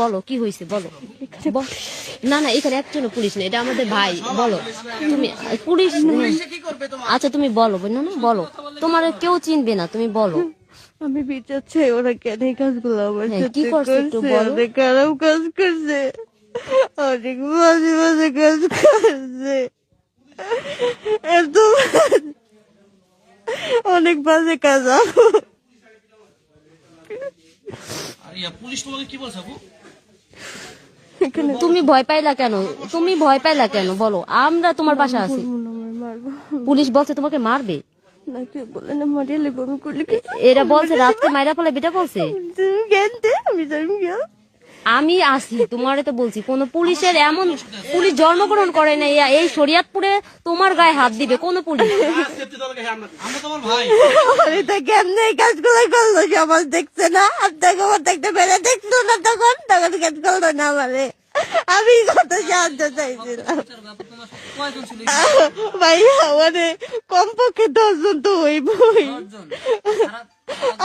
বলো কি হয়েছে বলো। না না এখানে একজনও পুলিশ নেই, এটা আমাদের ভাই। বলো তুমি পুলিশ। আচ্ছা তুমি বলো না না বলো, তোমার কেউ চিনবে না, তুমি বলো। আমি বিচার চাই, ওরা কেন এই কাজগুলো আমার কি সাথে করছে একটু করছে? বলো। অনেক খারাপ কাজ করছে, অনেক বাজে বাজে কাজ করছে, এত অনেক বাজে কাজ। পুলিশ তোমাকে কি বলছে আপু? তুমি ভয় পাইলা কেন, তুমি ভয় পাইলা কেন বলো, আমরা তোমার পাশে আছি। পুলিশ বলছে তোমাকে মারবে। না কেউ বলে না মারিয়ে লেবো, আমি করলে এরা বলছে রাত্রে মাইরা ফেলে, বেটা বলছে। আমি জানি না। আমি আসি তোমারে তো বলছি, কোন পুলিশের এমন পুলিশ জন্মগ্রহণ করে না এই শরিয়াতপুরে তোমার গায়ে হাত দিবে কোন পুলিশ। আমরা তোমার ভাই। আমি তো কেমনে এই কাজগুলো করলো, সমাজ দেখছে না, আপনাকে আমার দেখতে পেরে দেখতো না, তখন তখন কেন করলো না আমারে? আমি কত সাহায্য চাইছিলাম ভাইয়া, মানে কমপক্ষে 10 জন তো হইবই।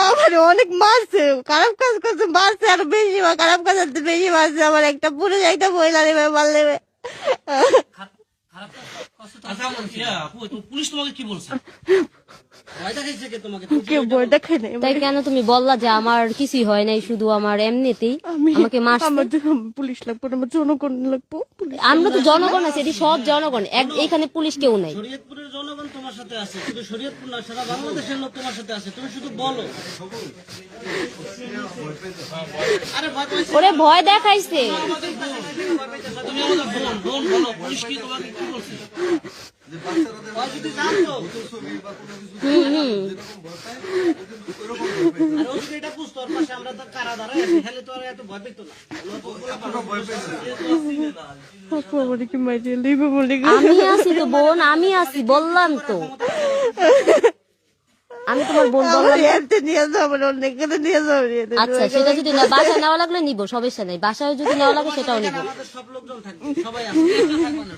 আমার অনেক মারছে, খারাপ কাজ করছে, মারছে আরো বেশি, খারাপ কাজ করতে বেশি মারছে। আমার একটা পুরুষ একটা মহিলা নেবে মারলে। পুলিশ তোমাকে কি বলছে? কেউ ভয় দেখায় নাই। তাই কেন তুমি বললা যে আমার কিছুই হয় নাই, শুধু আমার এমনিতেই আমাকে মারছে? আমার পুলিশ লাগবো না, আমার জনগণ লাগবো। আমরা তো জনগণ আছি, এটি সব জনগণ, এখানে পুলিশ কেউ নাই। শরীয়তপুরের জনগণ তোমার সাথে আছে, শুধু শরীয়তপুর না, সারা বাংলাদেশের লোক তোমার সাথে আছে, তুমি শুধু বলো। আরে ভয় পাইছে, ওরে ভয় দেখাইছে। তুমি আমাদের বোন বলো, পুলিশ কি তোমাকে কি বলছে? যদি জানতো আর ও যদি এটা বুঝতো, ওর পাশে আমরা তো কারা দাঁড়ায় আছি, হেলে তো আর এত ভয় পেত না। আমার কি মাইরে লইবে বলে আমি আছি তো বোন, আমি আছি বললাম তো, আমি তোমার বোন বললাম। নিয়ে যাবো, অনেক নিয়ে যাবো। আচ্ছা সেটা যদি না বাসায় নেওয়া লাগলে নিবো, সমস্যা নেই, বাসায় যদি নেওয়া লাগে সেটাও নিবো। আমাদের সব লোকজন থাকবে, সবাই আছে, একা থাকবে না।